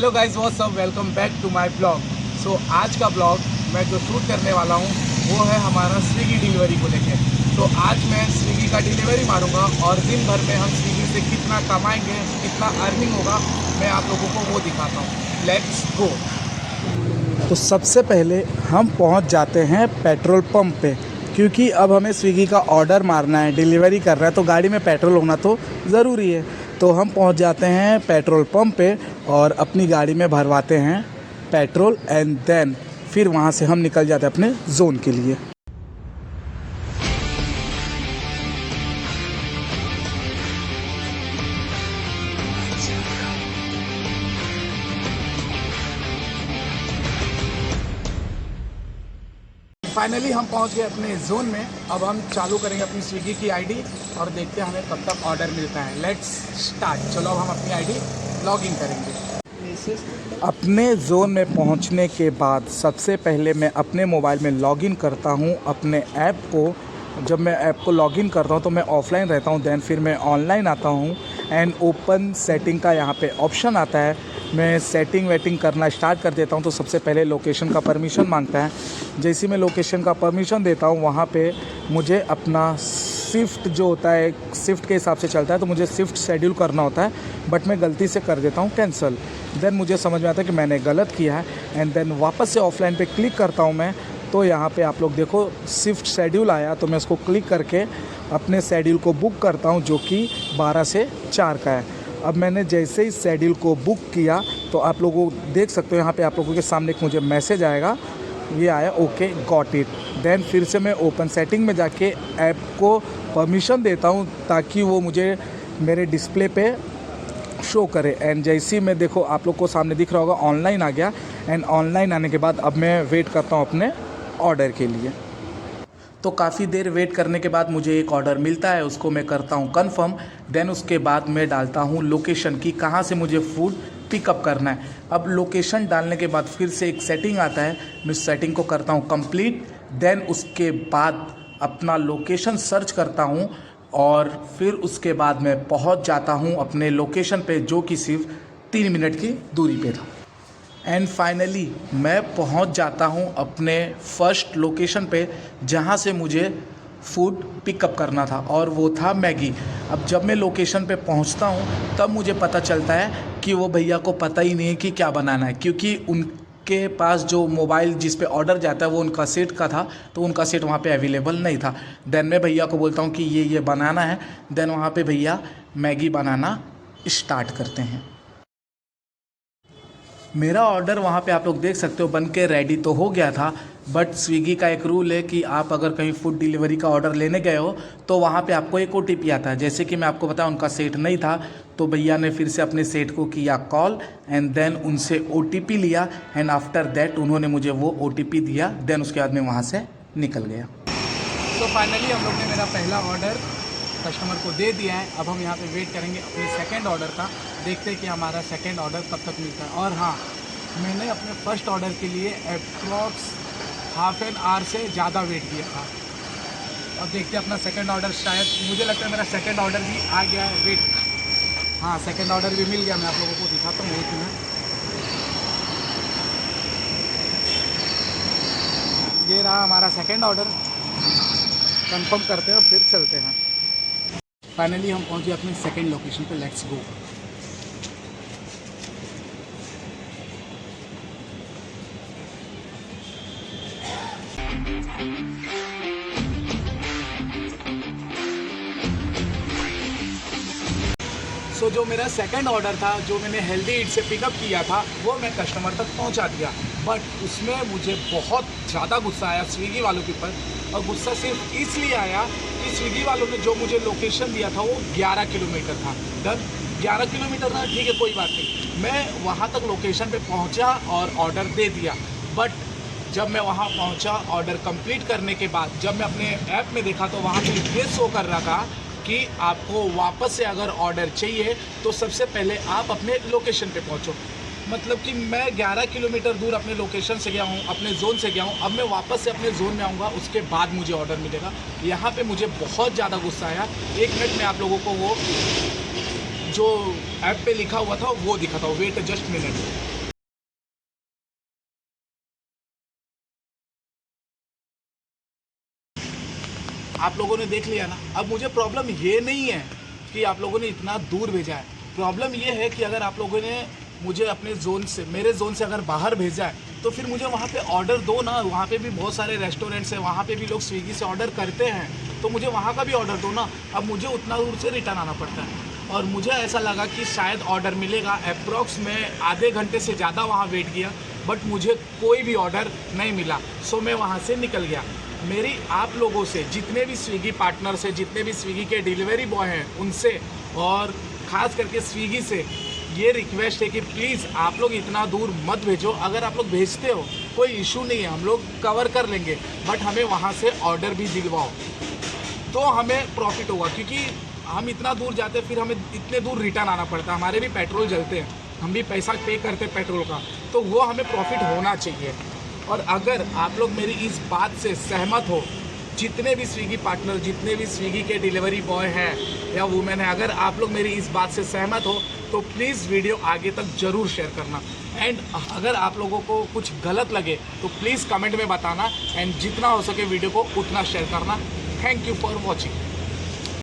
Hello guys, what's up, welcome back to my blog. So आज का blog मैं जो शूट करने वाला हूँ वो है हमारा स्विगी डिलीवरी को लेके। तो आज मैं स्विगी का डिलीवरी मारूंगा और दिन भर में हम स्विगी से कितना कमाएंगे, कितना अर्निंग होगा, मैं आप लोगों को वो दिखाता हूँ। Let's go. तो सबसे पहले हम पहुँच जाते हैं पेट्रोल पंप पे, क्योंकि अब हमें स्विगी का ऑर्डर मारना है, डिलीवरी करना है, तो गाड़ी में पेट्रोल होना तो ज़रूरी है। तो हम पहुंच जाते हैं पेट्रोल पंप पे और अपनी गाड़ी में भरवाते हैं पेट्रोल एंड देन फिर वहां से हम निकल जाते हैं अपने जोन के लिए। फाइनली हम पहुंच गए अपने जोन में। अब हम चालू करेंगे अपनी स्विगी की आईडी और देखते हैं हमें कब तक ऑर्डर मिलता है। Let's start. चलो अब हम अपनी आईडी लॉग इन करेंगे। अपने जोन में पहुंचने के बाद सबसे पहले मैं अपने मोबाइल में लॉग इन करता हूं अपने ऐप को। जब मैं ऐप को लॉग इन करता हूं तो मैं ऑफलाइन रहता हूं, देन फिर मैं ऑनलाइन आता हूं एंड ओपन सेटिंग का यहाँ पे ऑप्शन आता है। मैं सेटिंग वेटिंग करना स्टार्ट कर देता हूं। तो सबसे पहले लोकेशन का परमिशन मांगता है। जैसे मैं लोकेशन का परमिशन देता हूं वहाँ पे मुझे अपना शिफ्ट जो होता है, शिफ्ट के हिसाब से चलता है, तो मुझे शिफ्ट शेड्यूल करना होता है, बट मैं गलती से कर देता हूँ कैंसिल। देन मुझे समझ में आता है कि मैंने गलत किया है एंड देन वापस से ऑफलाइन पे क्लिक करता हूँ मैं। तो यहाँ पे आप लोग देखो शिफ्ट शेड्यूल आया, तो मैं इसको क्लिक करके अपने शेड्यूल को बुक करता हूँ जो कि 12 से 4 का है। अब मैंने जैसे ही शेड्यूल को बुक किया तो आप लोगों देख सकते हो यहाँ पे आप लोगों के सामने एक मुझे मैसेज आएगा, ये आया ओके गॉट इट। देन फिर से मैं ओपन सेटिंग में जाके ऐप को परमिशन देता हूँ ताकि वो मुझे मेरे डिस्प्ले पे शो करे। एंड जैसे ही मैं देखो आप लोग को सामने दिख रहा होगा ऑनलाइन आ गया। एंड ऑनलाइन आने के बाद अब मैं वेट करता हूँ अपने ऑर्डर के लिए। तो काफ़ी देर वेट करने के बाद मुझे एक ऑर्डर मिलता है, उसको मैं करता हूँ कंफर्म। देन उसके बाद मैं डालता हूँ लोकेशन की कहाँ से मुझे फूड पिकअप करना है। अब लोकेशन डालने के बाद फिर से एक सेटिंग आता है, मैं सेटिंग को करता हूँ कंप्लीट। देन उसके बाद अपना लोकेशन सर्च करता हूँ और फिर उसके बाद मैं पहुँच जाता हूँ अपने लोकेशन पे जो कि सिर्फ 3 मिनट की दूरी पे था। एंड फाइनली मैं पहुंच जाता हूं अपने फर्स्ट लोकेशन पे जहां से मुझे फूड पिकअप करना था और वो था मैगी। अब जब मैं लोकेशन पे पहुंचता हूं तब मुझे पता चलता है कि वो भैया को पता ही नहीं है कि क्या बनाना है, क्योंकि उनके पास जो मोबाइल जिस पे ऑर्डर जाता है वो उनका सेट का था, तो उनका सेट वहाँ पे अवेलेबल नहीं था। देन मैं भैया को बोलता हूँ कि ये बनाना है। देन वहाँ पे भैया मैगी बनाना स्टार्ट करते हैं। मेरा ऑर्डर वहाँ पे आप लोग देख सकते हो बन के रेडी तो हो गया था, बट स्विगी का एक रूल है कि आप अगर कहीं फूड डिलीवरी का ऑर्डर लेने गए हो तो वहाँ पे आपको एक OTP आता है। जैसे कि मैं आपको बताया उनका सेट नहीं था, तो भैया ने फिर से अपने सेट को किया कॉल एंड देन उनसे OTP लिया एंड आफ्टर दैट उन्होंने मुझे वो OTP दिया। देन उसके बाद मैं वहाँ से निकल गया। तो फाइनली हम लोग ने मेरा पहला ऑर्डर कस्टमर को दे दिया है। अब हम यहाँ पे वेट करेंगे अपने सेकंड ऑर्डर का, देखते हैं कि हमारा सेकंड ऑर्डर कब तक मिलता है। और हाँ, मैंने अपने फर्स्ट ऑर्डर के लिए अप्रॉक्स हाफ एन आवर से ज़्यादा वेट किया था। अब देखते हैं अपना सेकंड ऑर्डर, शायद मुझे लगता है मेरा सेकंड ऑर्डर भी आ गया है। वेट, हाँ सेकंड ऑर्डर भी मिल गया। मैं आप लोगों को दिखाता हूँ एक मिनट। ये रहा हमारा सेकंड ऑर्डर। कंफर्म करते हैं और फिर चलते हैं। फाइनली हम पहुंचे अपने सेकंड लोकेशन पे। Let's go. सो जो मेरा सेकंड ऑर्डर था, जो मैंने हेल्दी ईट से पिकअप किया था, वो मैं कस्टमर तक पहुंचा दिया। बट उसमें मुझे बहुत ज़्यादा गुस्सा आया स्विगी वालों के ऊपर। और गुस्सा सिर्फ इसलिए आया कि स्विगी वालों ने जो मुझे लोकेशन दिया था वो 11 किलोमीटर था। डन, 11 किलोमीटर था, ठीक है कोई बात नहीं। मैं वहाँ तक लोकेशन पे पहुँचा और ऑर्डर दे दिया। बट जब मैं वहाँ पहुँचा ऑर्डर कंप्लीट करने के बाद, जब मैं अपने ऐप में देखा तो वहाँ पे ये शो कर रहा था कि आपको वापस से अगर ऑर्डर चाहिए तो सबसे पहले आप अपने लोकेशन पे पहुँचो। मतलब कि मैं 11 किलोमीटर दूर अपने लोकेशन से गया हूँ, अपने जोन से गया हूँ। अब मैं वापस से अपने जोन में आऊँगा, उसके बाद मुझे ऑर्डर मिलेगा। यहाँ पे मुझे बहुत ज़्यादा गुस्सा आया। एक मिनट में आप लोगों को वो जो ऐप पे लिखा हुआ था वो दिखाता हूँ। Wait just minute. आप लोगों ने देख लिया ना। अब मुझे प्रॉब्लम ये नहीं है कि आप लोगों ने इतना दूर भेजा है, प्रॉब्लम ये है कि अगर आप लोगों ने मुझे अपने जोन से, मेरे जोन से अगर बाहर भेजा है तो फिर मुझे वहाँ पे ऑर्डर दो ना। वहाँ पे भी बहुत सारे रेस्टोरेंट्स हैं, वहाँ पे भी लोग स्विगी से ऑर्डर करते हैं, तो मुझे वहाँ का भी ऑर्डर दो ना। अब मुझे उतना दूर से रिटर्न आना पड़ता है और मुझे ऐसा लगा कि शायद ऑर्डर मिलेगा। अप्रॉक्स में आधे घंटे से ज़्यादा वहाँ वेट किया बट मुझे कोई भी ऑर्डर नहीं मिला। सो मैं वहाँ से निकल गया। मेरी आप लोगों से, जितने भी स्विगी पार्टनर्स हैं, जितने भी स्विगी के डिलीवरी बॉय हैं, उनसे और ख़ास करके स्विगी से ये रिक्वेस्ट है कि प्लीज़ आप लोग इतना दूर मत भेजो। अगर आप लोग भेजते हो कोई इशू नहीं है, हम लोग कवर कर लेंगे, बट हमें वहाँ से ऑर्डर भी दिलवाओ तो हमें प्रॉफिट होगा। क्योंकि हम इतना दूर जाते फिर हमें इतने दूर रिटर्न आना पड़ता है, हमारे भी पेट्रोल जलते हैं, हम भी पैसा पे करते हैं पेट्रोल का, तो वो हमें प्रॉफिट होना चाहिए। और अगर आप लोग मेरी इस बात से सहमत हो, जितने भी स्विगी पार्टनर, जितने भी स्विगी के डिलीवरी बॉय हैं या वुमेन है, अगर आप लोग मेरी इस बात से सहमत हो तो प्लीज़ वीडियो आगे तक ज़रूर शेयर करना। एंड अगर आप लोगों को कुछ गलत लगे तो प्लीज़ कमेंट में बताना एंड जितना हो सके वीडियो को उतना शेयर करना। Thank you for watching.